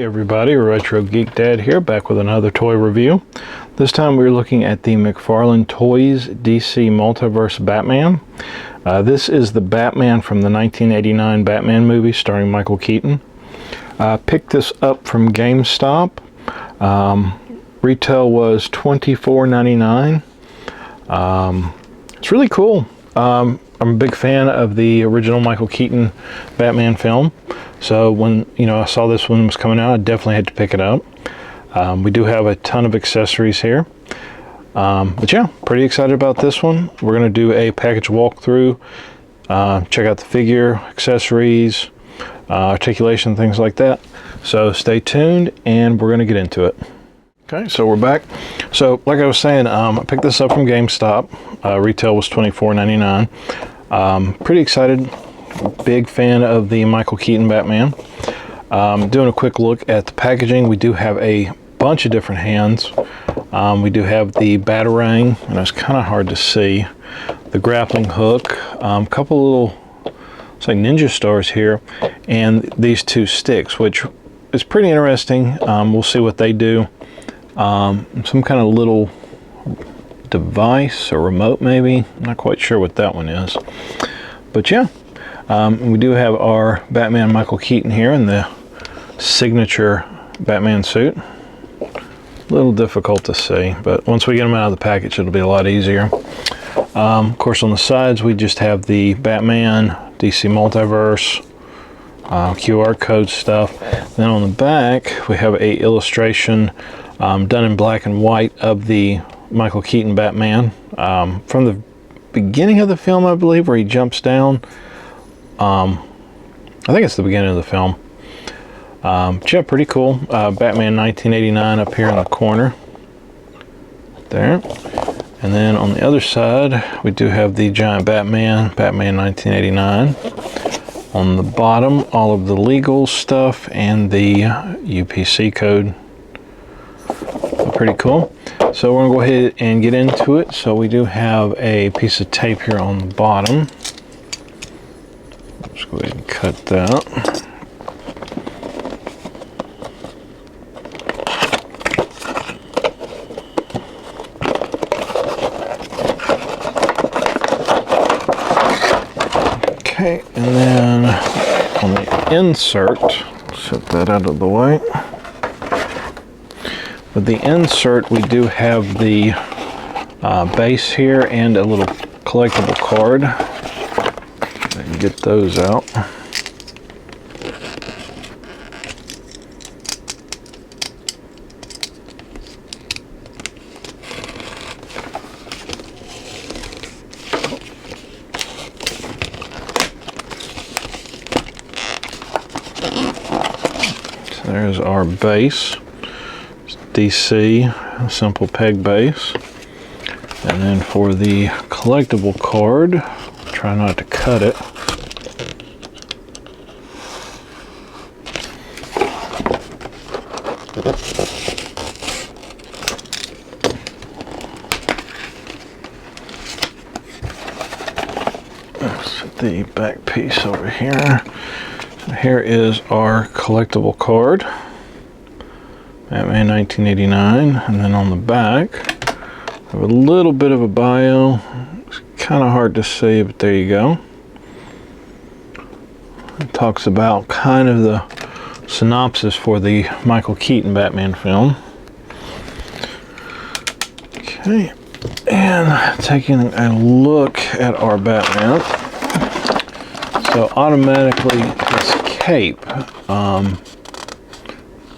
everybody, Retro Geek Dad here, back with another toy review. This time we're looking at the McFarlane Toys DC Multiverse Batman. This is the Batman from the 1989 Batman movie starring Michael Keaton. Picked this up from GameStop. Retail was $24.99. It's really cool. I'm a big fan of the original Michael Keaton Batman film. So when I saw this one was coming out, I definitely had to pick it up. We do have a ton of accessories here. But yeah, pretty excited about this one. We're going to do a package walkthrough, check out the figure, accessories, articulation, things like that. So stay tuned and we're going to get into it. Okay, so we're back. So like I was saying, I picked this up from GameStop. Retail was $24.99. Pretty excited. Big fan of the Michael Keaton Batman. Doing a quick look at the packaging. We do have a bunch of different hands. We do have the Batarang, and it's kind of hard to see. The grappling hook, a couple little, it's like ninja stars here, and these two sticks, which is pretty interesting. We'll see what they do. Some kind of little device or remote maybe. I'm not quite sure what that one is. But yeah, we do have our Batman Michael Keaton here in the signature Batman suit. A little difficult to see, but once we get them out of the package, it'll be a lot easier. Of course, on the sides, we just have the Batman, DC Multiverse, QR code stuff. Then on the back, we have a illustration done in black and white of the Michael Keaton Batman from the beginning of the film, I believe, where he jumps down. I think it's the beginning of the film. Yeah, pretty cool. Batman 1989 up here in the corner. There. And then on the other side, we do have the giant Batman, Batman 1989. On the bottom, all of the legal stuff and the UPC code. Pretty cool. So we're going to go ahead and get into it. So we do have a piece of tape here on the bottom. Let's go ahead and cut that. Okay, and then on the insert, set that out of the way. With the insert, we do have the base here and a little collectible card. Get those out. So there's our base. It's DC, a simple peg base. And then for the collectible card, try not to cut it. Set the back piece over here. So here is our collectible card, Batman 1989, and then on the back, we have a little bit of a bio. It's kind of hard to see, but there you go. It talks about kind of the synopsis for the Michael Keaton Batman film. Okay, and taking a look at our Batman. So automatically this cape,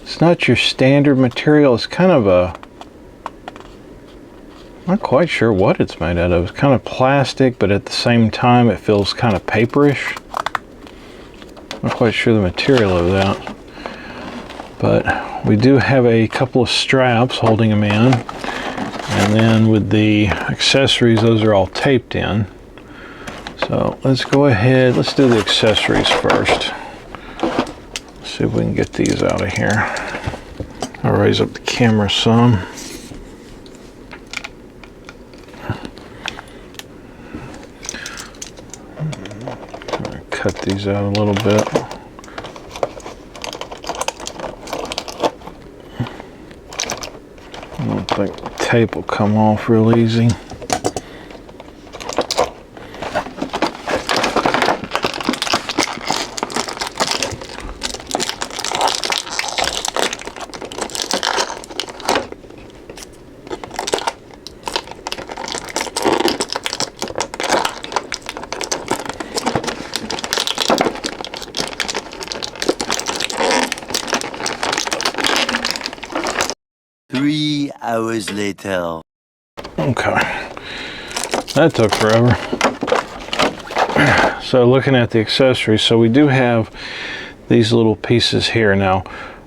it's not your standard material. It's kind of a, I'm not quite sure what it's made out of. It's kind of plastic, but at the same time it feels kind of paperish. Not quite sure the material of that. But we do have a couple of straps holding them in. And then with the accessories, those are all taped in. So let's go ahead, let's do the accessories first. Let's see if we can get these out of here. I'll raise up the camera some. Cut these out a little bit. tape will come off real easy. Three hours later. Okay, that took forever. So looking at the accessories, so we do have these little pieces here. Now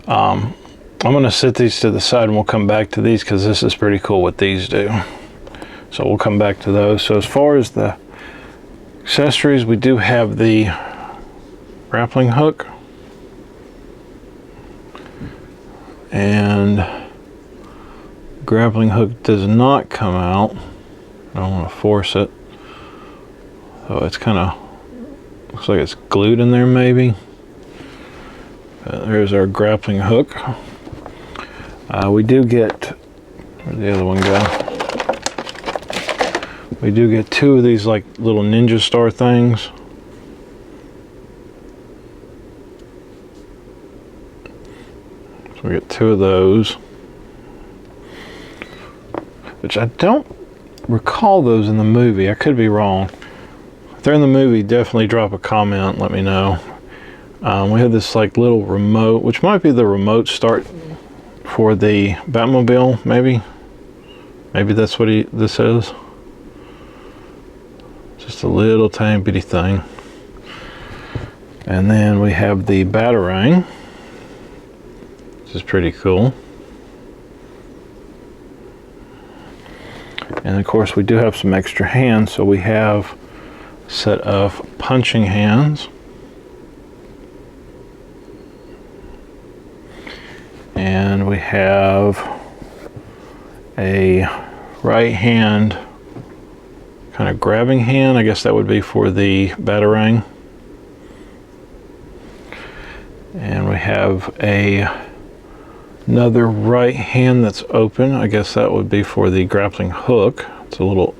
I'm going to set these to the side and we'll come back to these because this is pretty cool what these do. So we'll come back to those. So as far as the accessories, we do have the grappling hook, and grappling hook does not come out. I don't want to force it, so it's kind of looks like it's glued in there maybe. There's our grappling hook. We do get, where'd the other one go? We do get two of these like little ninja star things. So we get two of those, which I don't recall those in the movie. I could be wrong. If they're in the movie, definitely drop a comment, let me know. We have this like little remote, which might be the remote start for the Batmobile, maybe. Maybe that's what this is. Just a little tiny bitty thing. And then we have the Batarang, which is pretty cool. And of course we do have some extra hands, so we have a set of punching hands. And we have a right hand kind of grabbing hand. I guess that would be for the Batarang. And we have another right hand that's open. I guess that would be for the grappling hook. It's a little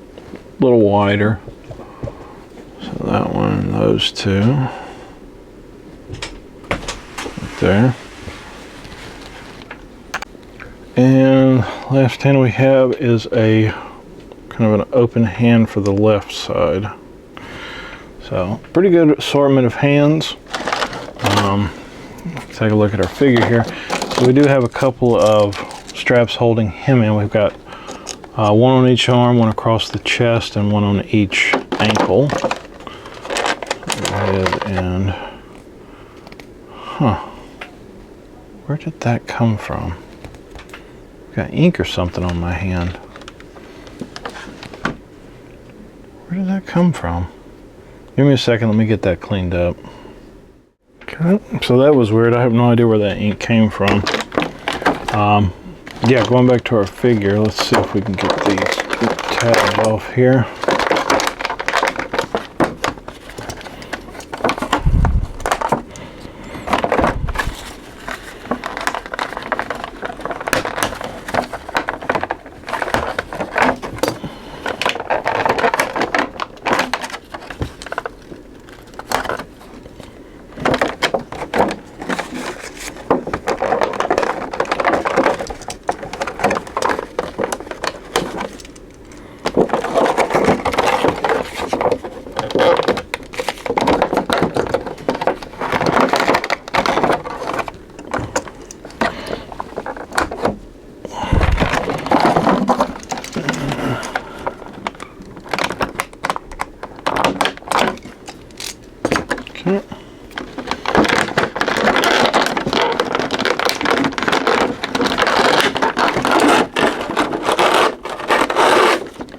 wider. So that one, those two. Right there. And last hand we have is a kind of an open hand for the left side. So pretty good assortment of hands. Take a look at our figure here. So we do have a couple of straps holding him in. We've got one on each arm, one across the chest, and one on each ankle. Go ahead and, where did that come from? Got ink or something on my hand. Where did that come from? Give me a second, let me get that cleaned up. Okay, so that was weird. I have no idea where that ink came from. Yeah, going back to our figure, let's see if we can get these tabs off here.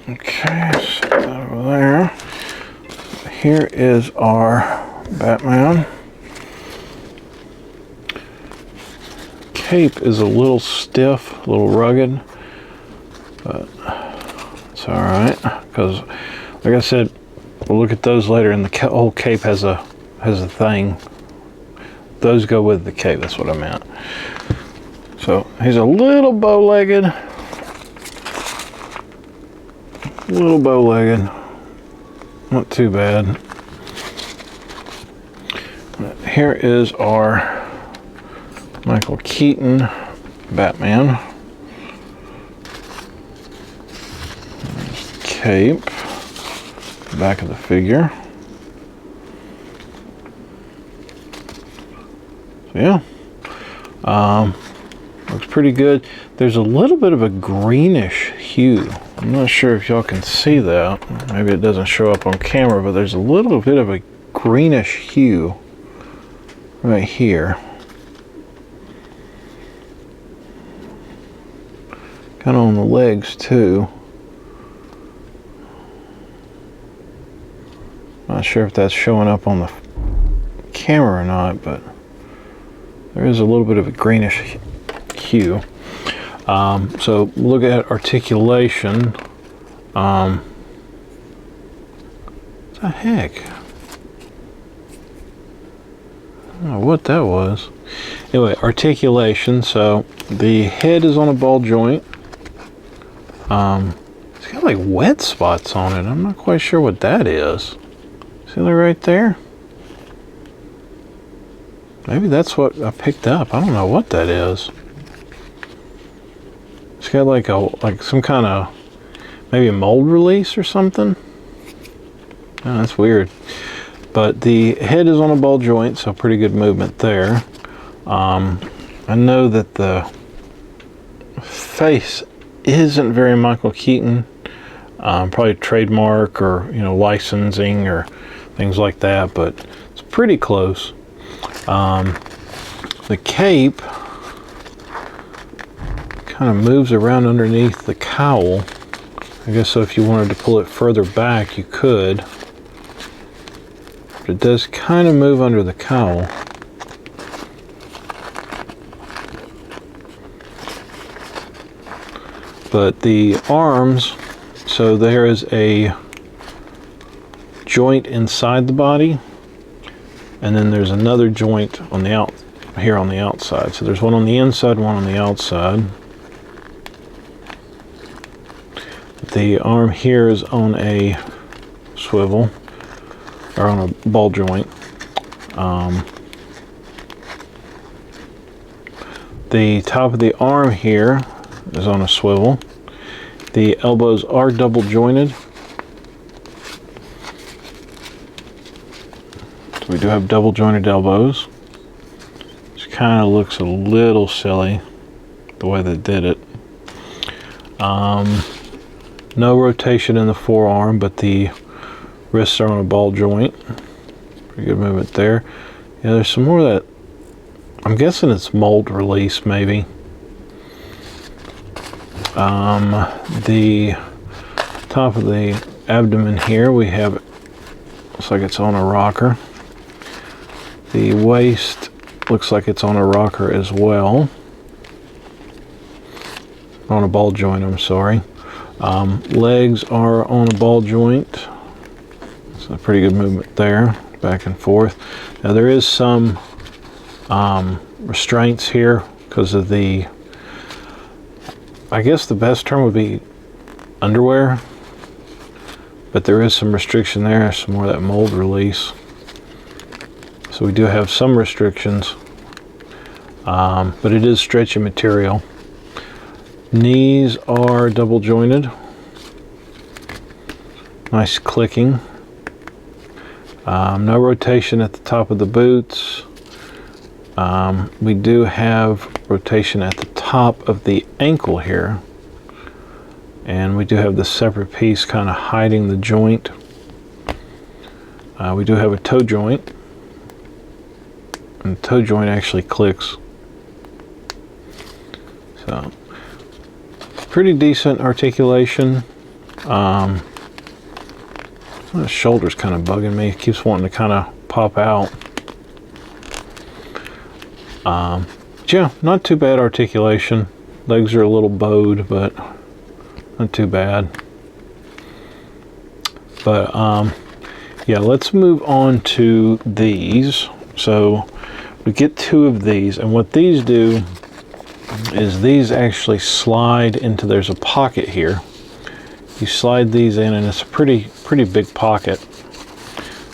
Okay, set that over there. Here is our Batman. Cape is a little stiff, a little rugged, but it's all right because, like I said, we'll look at those later. And the whole cape has a thing. Those go with the cape. That's what I meant. So he's a little bow-legged. A little bow-legged. Not too bad. Here is our Michael Keaton Batman. There's the cape. Back of the figure. So yeah. Looks pretty good. There's a little bit of a greenish hue. I'm not sure if y'all can see that. Maybe it doesn't show up on camera, but there's a little bit of a greenish hue right here. Kind of on the legs too. Not sure if that's showing up on the camera or not, but there is a little bit of a greenish hue. So look at articulation. What the heck? I don't know what that was. Anyway, articulation. So the head is on a ball joint. It's got like wet spots on it. I'm not quite sure what that is. See that right there? Maybe that's what I picked up. I don't know what that is. It's got like some kind of maybe a mold release or something. Oh, that's weird. But the head is on a ball joint, so pretty good movement there. I know that the face isn't very Michael Keaton. Probably trademark or licensing or things like that, but it's pretty close. The cape kind of moves around underneath the cowl. I guess so if you wanted to pull it further back, you could. But it does kind of move under the cowl. But the arms, so there is a joint inside the body, and then there's another joint on the on the outside. So there's one on the inside, one on the outside. The arm here is on a swivel, or on a ball joint. The top of the arm here is on a swivel. The elbows are double jointed. So we do have double jointed elbows. This kind of looks a little silly the way they did it. No rotation in the forearm, but the wrists are on a ball joint. Pretty good movement there. Yeah, there's some more of that. I'm guessing it's mold release, maybe. The top of the abdomen here, we have, looks like it's on a rocker. The waist looks like it's on a rocker as well. On a ball joint, I'm sorry. Legs are on a ball joint. It's a pretty good movement there, back and forth. Now there is some restraints here because of the, I guess the best term would be underwear, but there is some restriction there, some more of that mold release. So we do have some restrictions, but it is stretchy material. Knees are double jointed. Nice clicking. No rotation at the top of the boots. We do have rotation at the top of the ankle here. And we do have the separate piece kind of hiding the joint. We do have a toe joint. And the toe joint actually clicks. So, pretty decent articulation. The shoulder's kind of bugging me. It keeps wanting to kind of pop out. Yeah, not too bad articulation. Legs are a little bowed, but not too bad. But yeah, let's move on to these. So we get two of these, and what these do is these actually slide into, there's a pocket here, you slide these in, and it's a pretty big pocket.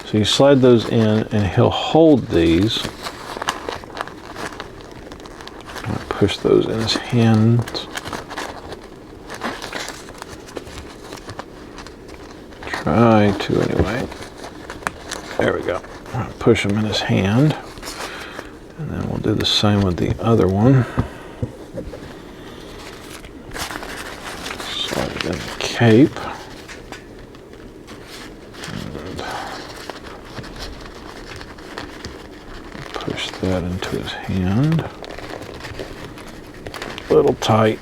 So you slide those in, and he'll hold these. Push those in his hands. Try to anyway. There we go. Push them in his hand. And then we'll do the same with the other one. Slide it in the cape. And push that into his hand. A little tight.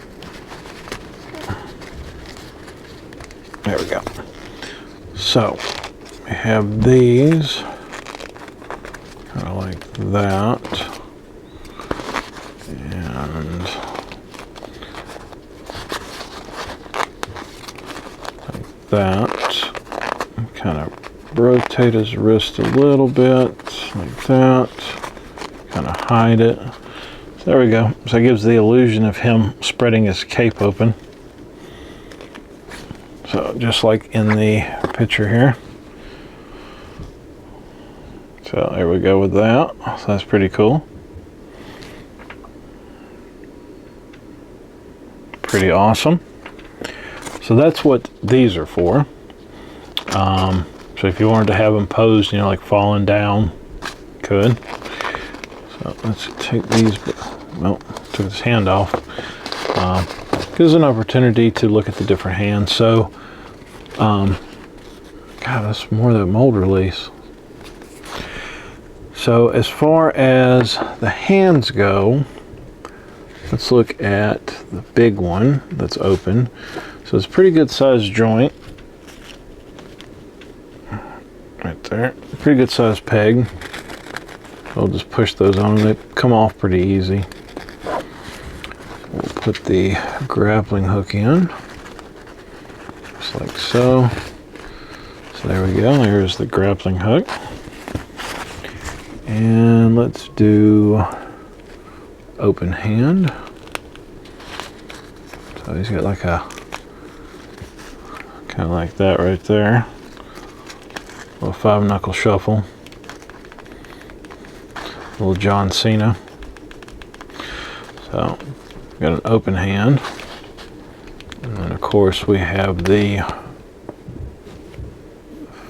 There we go. So we have these kind of like that, and like that. Kind of rotate his wrist a little bit, like that. Kind of hide it. So there we go. So it gives the illusion of him spreading his cape open. So just like in the picture here. So there we go with that. So that's pretty cool. Pretty awesome. So that's what these are for. So if you wanted to have them posed, you know, like falling down, could. So let's take these. Well, took his hand off. Gives an opportunity to look at the different hands. So, God, that's more than mold release. So as far as the hands go, let's look at the big one that's open. So it's a pretty good sized joint. Right there. Pretty good sized peg. We'll just push those on. They come off pretty easy. We'll put the grappling hook in. Just like so. So there we go. Here's the grappling hook. And let's do open hand. So he's got like a kind of like that right there. A little 5-knuckle shuffle. A little John Cena. So we've got an open hand. And then of course we have the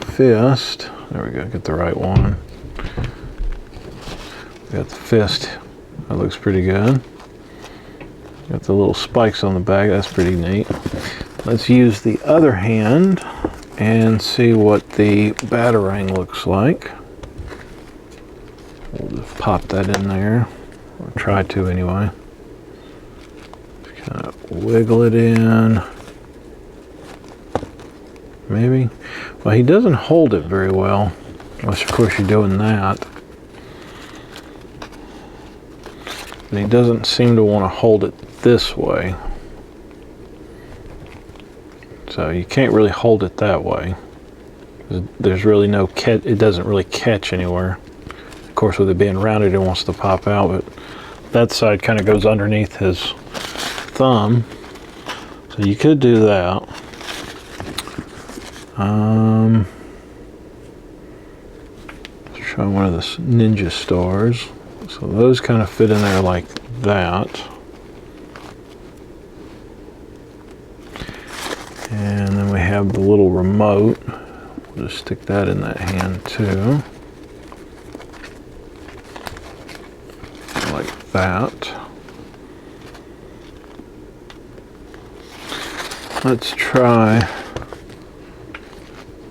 fist. There we go, get the right one. Got the fist. That looks pretty good. Got the little spikes on the back. That's pretty neat. Let's use the other hand and see what the batarang looks like. We'll just pop that in there, or try to anyway. Just kind of wiggle it in. Maybe. Well, he doesn't hold it very well, unless of course you're doing that. And he doesn't seem to want to hold it this way. So you can't really hold it that way. There's really no catch. It doesn't really catch anywhere. Of course, with it being rounded, it wants to pop out, but that side kind of goes underneath his thumb. So you could do that. Let's try one of the ninja stars. So those kind of fit in there like that. And then we have the little remote. We'll just stick that in that hand too. Like that. Let's try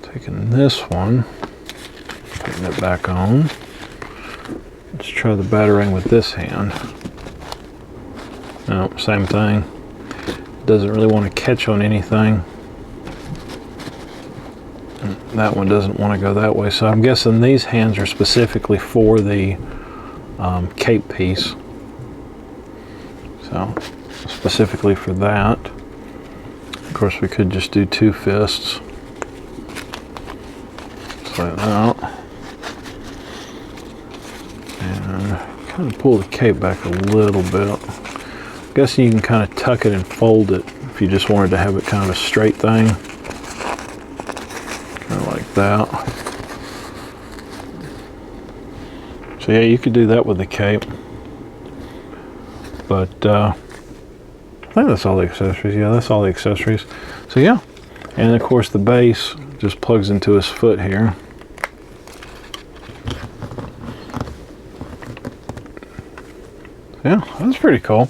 taking this one, putting it back on. Let's try the batarang with this hand. No, same thing. Doesn't really want to catch on anything. That one doesn't want to go that way. So I'm guessing these hands are specifically for the cape piece. So specifically for that. Of course, we could just do 2 fists. Just like that. And kind of pull the cape back a little bit. I'm guessing you can kind of tuck it and fold it if you just wanted to have it kind of a straight thing. that. So yeah, you could do that with the cape. But I think that's all the accessories. Yeah, that's all the accessories. So yeah, and of course the base just plugs into his foot here. Yeah, that's pretty cool.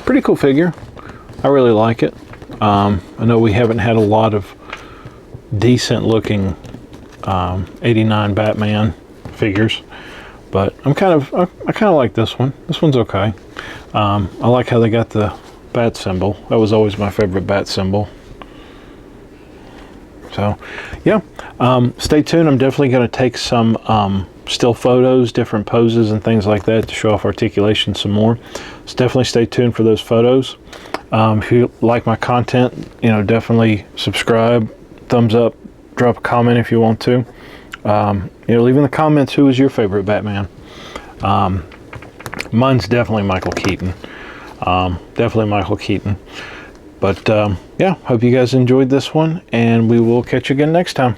Pretty cool figure. I really like it. I know we haven't had a lot of decent looking 89 Batman figures, but I kind of like this one. This one's okay. I like how they got the bat symbol. That was always my favorite bat symbol. So yeah, stay tuned. I'm definitely going to take some still photos, different poses and things like that to show off articulation some more. So definitely stay tuned for those photos. If you like my content, definitely subscribe, thumbs up, drop a comment if you want to. Leave in the comments who is your favorite Batman. Mine's definitely Michael Keaton. Definitely Michael Keaton. But yeah, hope you guys enjoyed this one, and we will catch you again next time.